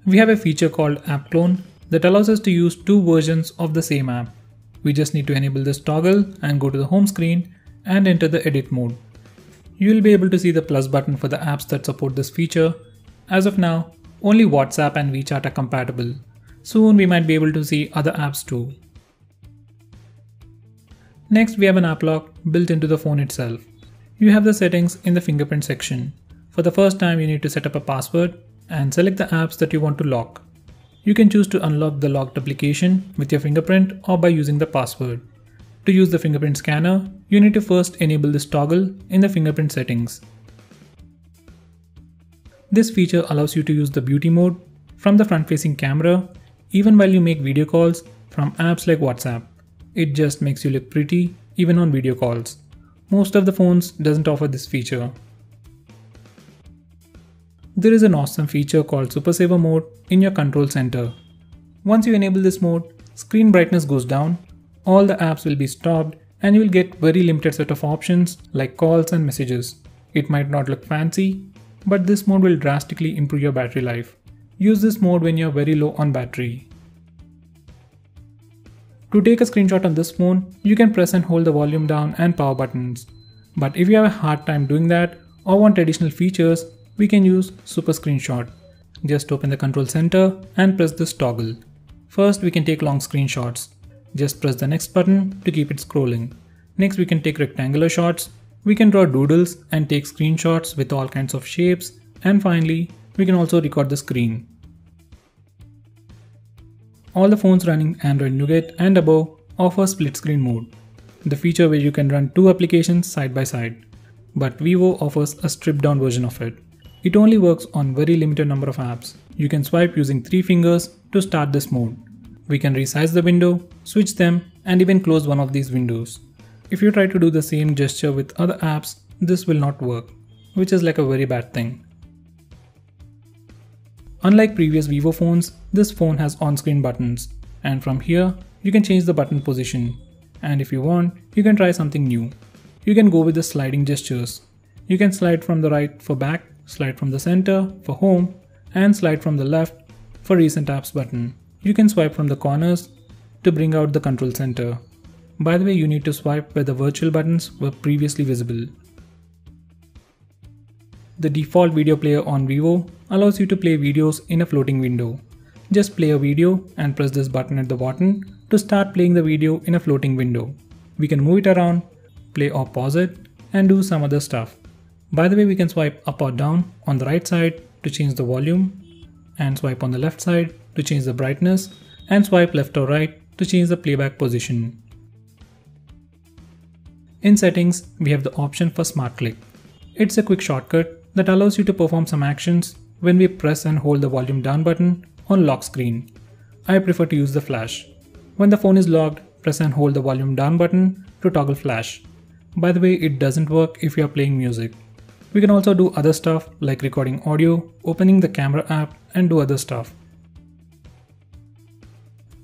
We have a feature called App Clone that allows us to use two versions of the same app. We just need to enable this toggle and go to the home screen and enter the edit mode. You will be able to see the plus button for the apps that support this feature. As of now, only WhatsApp and WeChat are compatible. Soon we might be able to see other apps too. Next, we have an app lock built into the phone itself. You have the settings in the fingerprint section. For the first time, you need to set up a password and select the apps that you want to lock. You can choose to unlock the locked application with your fingerprint or by using the password. To use the fingerprint scanner, you need to first enable this toggle in the fingerprint settings. This feature allows you to use the beauty mode from the front-facing camera even while you make video calls from apps like WhatsApp. It just makes you look pretty even on video calls. Most of the phones doesn't offer this feature. There is an awesome feature called Super Saver mode in your control center. Once you enable this mode, screen brightness goes down, all the apps will be stopped, and you will get very limited set of options like calls and messages. It might not look fancy, but this mode will drastically improve your battery life. Use this mode when you are very low on battery. To take a screenshot on this phone, you can press and hold the volume down and power buttons. But if you have a hard time doing that or want additional features, we can use Super Screenshot. Just open the control center and press this toggle. First, we can take long screenshots. Just press the next button to keep it scrolling. Next, we can take rectangular shots. We can draw doodles and take screenshots with all kinds of shapes. And finally, we can also record the screen. All the phones running Android Nougat and above offer split screen mode, the feature where you can run two applications side by side. But Vivo offers a stripped down version of it. It only works on very limited number of apps. You can swipe using 3 fingers to start this mode. We can resize the window, switch them, and even close one of these windows. If you try to do the same gesture with other apps, this will not work, which is like a very bad thing. Unlike previous Vivo phones, this phone has on-screen buttons, and from here, you can change the button position. And if you want, you can try something new. You can go with the sliding gestures. You can slide from the right for back, slide from the center for home, and slide from the left for recent apps button. You can swipe from the corners to bring out the control center. By the way, you need to swipe where the virtual buttons were previously visible. The default video player on Vivo allows you to play videos in a floating window. Just play a video and press this button at the bottom to start playing the video in a floating window. We can move it around, play or pause it, and do some other stuff. By the way, we can swipe up or down on the right side to change the volume, and swipe on the left side to change the brightness, and swipe left or right to change the playback position. In settings, we have the option for Smart Click. It's a quick shortcut that allows you to perform some actions when we press and hold the volume down button on lock screen. I prefer to use the flash. When the phone is locked, press and hold the volume down button to toggle flash. By the way, it doesn't work if you are playing music. We can also do other stuff like recording audio, opening the camera app, and do other stuff.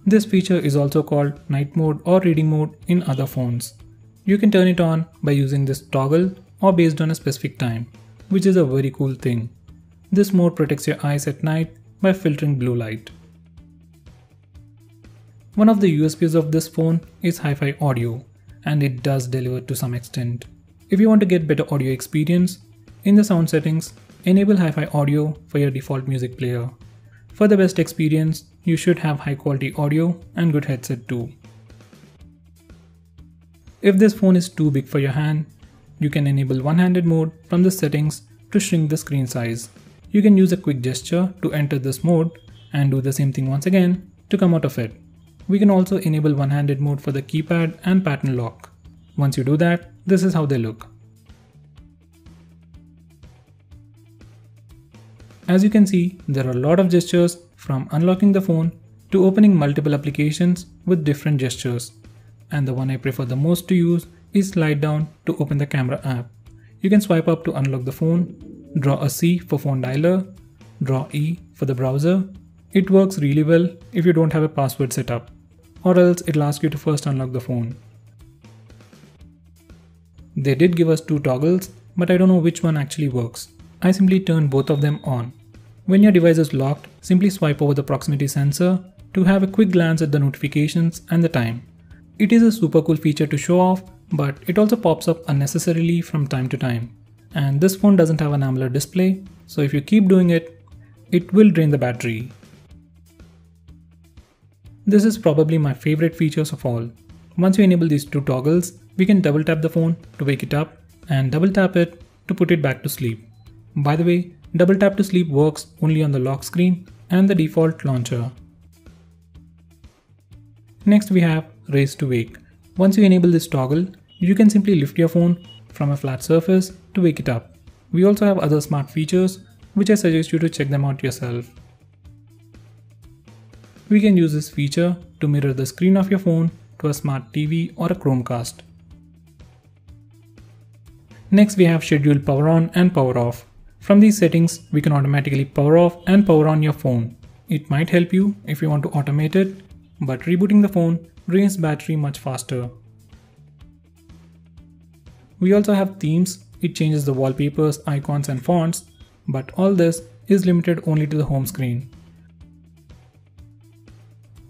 This feature is also called night mode or reading mode in other phones. You can turn it on by using this toggle or based on a specific time, which is a very cool thing. This mode protects your eyes at night by filtering blue light. One of the USPs of this phone is hi-fi audio, and it does deliver to some extent. If you want to get better audio experience, in the sound settings, enable hi-fi audio for your default music player. For the best experience, you should have high quality audio and good headset too. If this phone is too big for your hand, you can enable one-handed mode from the settings to shrink the screen size. You can use a quick gesture to enter this mode and do the same thing once again to come out of it. We can also enable one-handed mode for the keypad and pattern lock. Once you do that, this is how they look. As you can see, there are a lot of gestures from unlocking the phone to opening multiple applications with different gestures. And the one I prefer the most to use is slide down to open the camera app. You can swipe up to unlock the phone, draw a C for phone dialer, draw E for the browser. It works really well if you don't have a password set up, or else it'll ask you to first unlock the phone. They did give us 2 toggles, but I don't know which one actually works. I simply turn both of them on. When your device is locked, simply swipe over the proximity sensor to have a quick glance at the notifications and the time. It is a super cool feature to show off, but it also pops up unnecessarily from time to time. And this phone doesn't have an AMOLED display, so if you keep doing it, it will drain the battery. This is probably my favorite features of all. Once we enable these two toggles, we can double tap the phone to wake it up and double tap it to put it back to sleep. By the way, double tap to sleep works only on the lock screen and the default launcher. Next we have raise to wake. Once you enable this toggle, you can simply lift your phone from a flat surface to wake it up. We also have other smart features which I suggest you to check them out yourself. We can use this feature to mirror the screen of your phone to a smart TV or a Chromecast. Next we have schedule power on and power off. From these settings, we can automatically power off and power on your phone. It might help you if you want to automate it, but rebooting the phone drains battery much faster. We also have themes. It changes the wallpapers, icons and fonts, but all this is limited only to the home screen.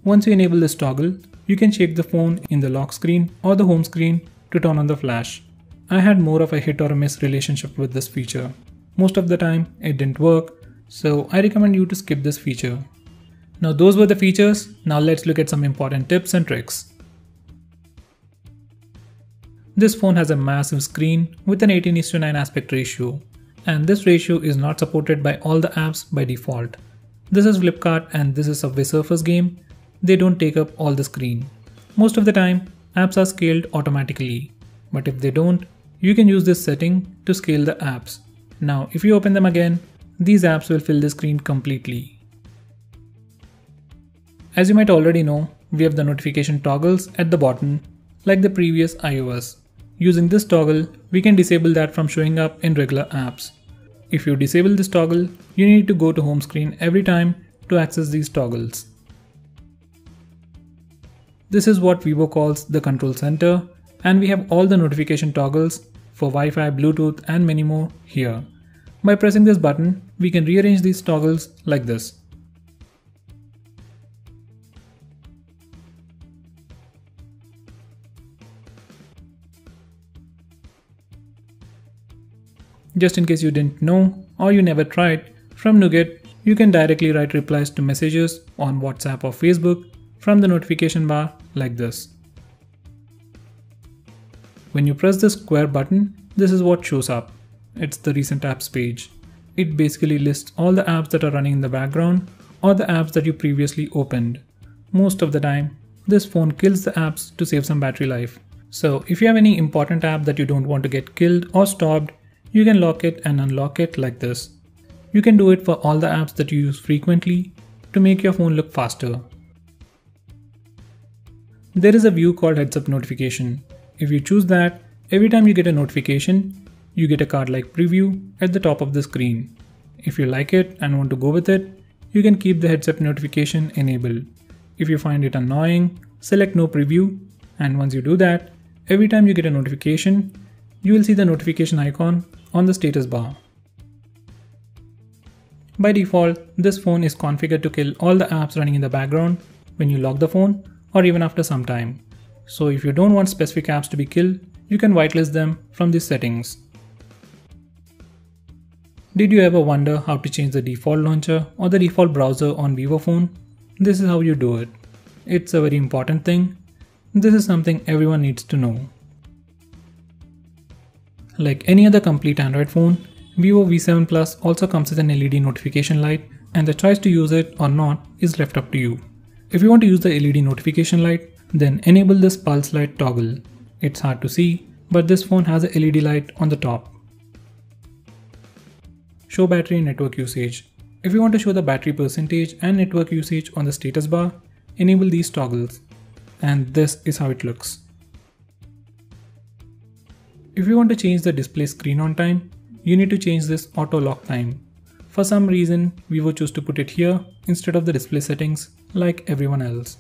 Once you enable this toggle, you can shake the phone in the lock screen or the home screen to turn on the flash. I had more of a hit or a miss relationship with this feature. Most of the time it didn't work, so I recommend you to skip this feature. Now those were the features. Now let's look at some important tips and tricks. This phone has a massive screen with an 18:9 aspect ratio, and this ratio is not supported by all the apps by default. This is Flipkart and this is Subway Surfers game. They don't take up all the screen. Most of the time, apps are scaled automatically, but if they don't, you can use this setting to scale the apps. Now, if you open them again, these apps will fill the screen completely. As you might already know, we have the notification toggles at the bottom, like the previous iOS. Using this toggle, we can disable that from showing up in regular apps. If you disable this toggle, you need to go to home screen every time to access these toggles. This is what Vivo calls the control center, and we have all the notification toggles for Wi-Fi, Bluetooth and many more here. By pressing this button, we can rearrange these toggles like this. Just in case you didn't know or you never tried, from Nougat, you can directly write replies to messages on WhatsApp or Facebook from the notification bar like this. When you press the square button, this is what shows up. It's the recent apps page. It basically lists all the apps that are running in the background or the apps that you previously opened. Most of the time, this phone kills the apps to save some battery life. So if you have any important app that you don't want to get killed or stopped, you can lock it and unlock it like this. You can do it for all the apps that you use frequently to make your phone look faster. There is a view called Heads Up Notification. If you choose that, every time you get a notification, you get a card-like preview at the top of the screen. If you like it and want to go with it, you can keep the Heads Up notification enabled. If you find it annoying, select No Preview, and once you do that, every time you get a notification, you will see the notification icon on the status bar. By default, this phone is configured to kill all the apps running in the background when you lock the phone or even after some time. So if you don't want specific apps to be killed, you can whitelist them from these settings. Did you ever wonder how to change the default launcher or the default browser on Vivo phone? This is how you do it. It's a very important thing. This is something everyone needs to know. Like any other complete Android phone, Vivo V7 Plus also comes with an LED notification light, and the choice to use it or not is left up to you. If you want to use the LED notification light, then enable this pulse light toggle. It's hard to see, but this phone has a LED light on the top. Show battery and network usage. If you want to show the battery percentage and network usage on the status bar, enable these toggles. And this is how it looks. If you want to change the display screen on time, you need to change this auto lock time. For some reason, Vivo chose to put it here instead of the display settings like everyone else.